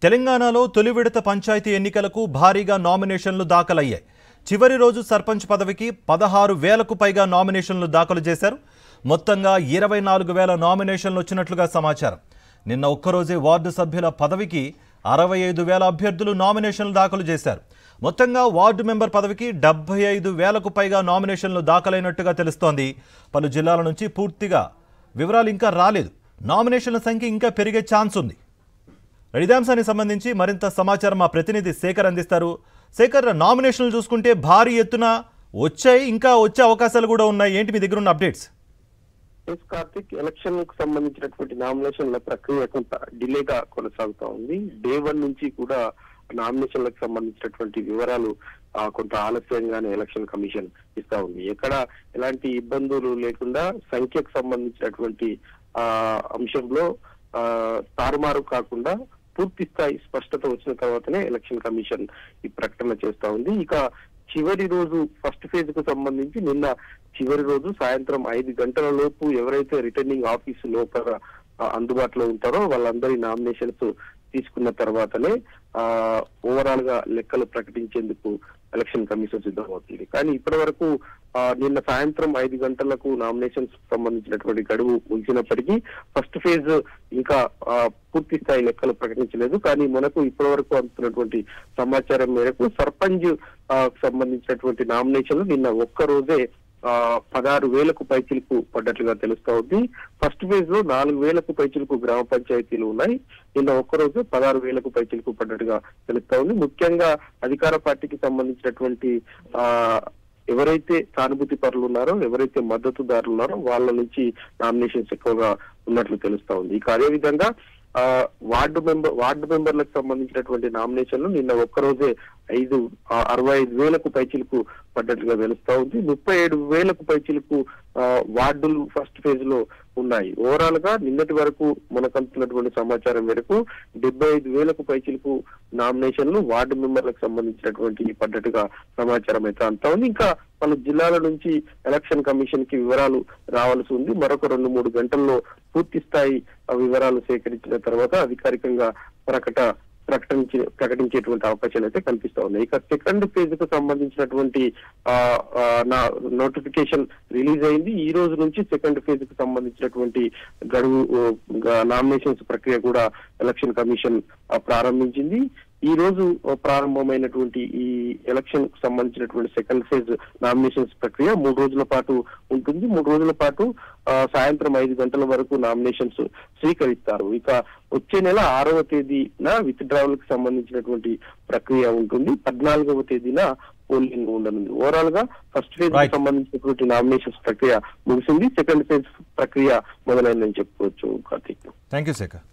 తెలంగాణలో తొలి విడత పంచాయతీ ఎన్నికలకు భారీగా నామినేషన్లు దాఖలయ్యాయి. చివరి రోజు సర్పంచ్ పదవికి 16,000కు పైగా నామినేషన్లు దాఖలు చేశారు. మొత్తంగా 24,000 నామినేషన్లు వచ్చినట్లుగా సమాచారం. నిన్న ఒక్కరోజే వార్డు సభ్యుల పదవికి 65,000 అభ్యర్థులు నామినేషన్లు దాఖలు చేశారు. మొత్తంగా వార్డు మెంబర్ పదవికి 75,000కు పైగా నామినేషన్లు దాఖలైనట్టుగా తెలుస్తోంది. పలు జిల్లాల నుంచి పూర్తిగా వివరాలు ఇంకా రాలేదు. నామినేషన్ల సంఖ్య ఇంకా పెరిగే ఛాన్స్ ఉంది. ఇదే అంశానికి సంబంధించి మరింత సమాచారం మా ప్రతినిధి శేఖర్ అందిస్తారు. శేఖర్, నామినేషన్లు చూసుకుంటే భారీ ఎత్తున వచ్చాయి, ఇంకా వచ్చే అవకాశాలు కూడా ఉన్నాయి. ఏంటి మీ దగ్గర ఉన్న అప్డేట్స్? కార్తిక్, ఎలక్షన్ కు సంబంధించినటువంటి నామినేషన్ల ప్రక్రియ కొంత డిలేగా కొనసాగుతా ఉంది. డే 1 నుంచి కూడా నామినేషన్లకు సంబంధించినటువంటి వివరాలు కొంత ఆలస్యంగానే ఎలక్షన్ కమిషన్ ఇస్తా ఉంది. ఎక్కడ ఎలాంటి ఇబ్బందులు లేకుండా సంఖ్యకు సంబంధించినటువంటి అంశంలో తారుమారు కాకుండా పూర్తి స్థాయి స్పష్టత వచ్చిన తర్వాతనే ఎలక్షన్ కమిషన్ ఈ ప్రకటన చేస్తా ఉంది. ఇక చివరి రోజు ఫస్ట్ ఫేజ్ కు సంబంధించి నిన్న చివరి రోజు సాయంత్రం 5 గంటల లోపు ఎవరైతే రిటర్నింగ్ ఆఫీసు లోపల అందుబాటులో ఉంటారో వాళ్ళందరి నామినేషన్స్ తీసుకున్న తర్వాతనే ఓవరాల్ గా లెక్కలు ప్రకటించేందుకు ఎలక్షన్ కమిషన్ సిద్ధమవుతుంది. కానీ ఇప్పటి వరకు నిన్న సాయంత్రం 5 గంటలకు నామినేషన్స్ సంబంధించినటువంటి గడువు ముగిసినప్పటికీ ఫస్ట్ ఫేజ్ ఇంకా పూర్తి స్థాయి లెక్కలు ప్రకటించలేదు. కానీ మనకు ఇప్పటి వరకు అందుతున్నటువంటి సమాచారం మేరకు సర్పంచ్ సంబంధించినటువంటి నామినేషన్లు నిన్న ఒక్క రోజే 16,000కు పైచిలకు పడ్డట్లుగా తెలుస్తా ఉంది. ఫస్ట్ ఫేజ్ లో 4,000కు పైచిలకు గ్రామ పంచాయతీలు ఉన్నాయి. నిన్న ఒక్కరోజు 16,000కు పైచిలకు పడ్డట్టుగా తెలుస్తా ఉంది. ముఖ్యంగా అధికార పార్టీకి సంబంధించినటువంటి ఎవరైతే సానుభూతి పరులు ఉన్నారో, ఎవరైతే మద్దతుదారులు ఉన్నారో వాళ్ళ నుంచి నామినేషన్స్ ఎక్కువగా ఉన్నట్లు తెలుస్తా ఉంది. ఇక అదే విధంగా వార్డు మెంబర్లకు సంబంధించినటువంటి నామినేషన్లు నిన్న ఒక్కరోజే 65,000కు పైచిలకు పడ్డట్లుగా తెలుస్తా ఉంది. 37,000కు పైచిలకు వార్డులు ఫస్ట్ ఫేజ్ లో ఉన్నాయి. ఓవరాల్ గా నిన్నటి వరకు మనకు అందుతున్నటువంటి సమాచారం మేరకు 75,000కు పైచిలకు నామినేషన్లు వార్డు మెంబర్లకు సంబంధించినటువంటి పడ్డట్టుగా సమాచారం అయితే అంతా ఉంది. ఇంకా పలు జిల్లాల నుంచి ఎలక్షన్ కమిషన్ కి వివరాలు రావాల్సి ఉంది. మరొక 2-3 గంటల్లో పూర్తి స్థాయి వివరాలు సేకరించిన తర్వాత అధికారికంగా ప్రకటించేటువంటి అవకాశాలు అయితే కనిపిస్తా ఉన్నాయి. ఇక సెకండ్ ఫేజ్ కు సంబంధించినటువంటి నోటిఫికేషన్ రిలీజ్ అయింది. ఈ రోజు నుంచి సెకండ్ ఫేజ్ కు సంబంధించినటువంటి గడువు నామినేషన్స్ ప్రక్రియ కూడా ఎలక్షన్ కమిషన్ ప్రారంభించింది. ఈ రోజు ప్రారంభమైనటువంటి ఈ ఎలక్షన్ కు సంబంధించినటువంటి సెకండ్ ఫేజ్ నామినేషన్స్ ప్రక్రియ 3 రోజుల పాటు ఉంటుంది. 3 రోజుల పాటు సాయంత్రం 5 గంటల వరకు నామినేషన్స్ స్వీకరిస్తారు. ఇక వచ్చే నెల 6వ తేదీన విత్ డ్రావల్ కి సంబంధించినటువంటి ప్రక్రియ ఉంటుంది. 14వ తేదీన పోలింగ్ ఉండనుంది. ఓవరాల్ గా ఫస్ట్ ఫేజ్ కి సంబంధించినటువంటి నామినేషన్స్ ప్రక్రియ ముగిసింది. సెకండ్ ఫేజ్ ప్రక్రియ మొదలైందని చెప్పుకోవచ్చు. Karthik, thank you Shekhar.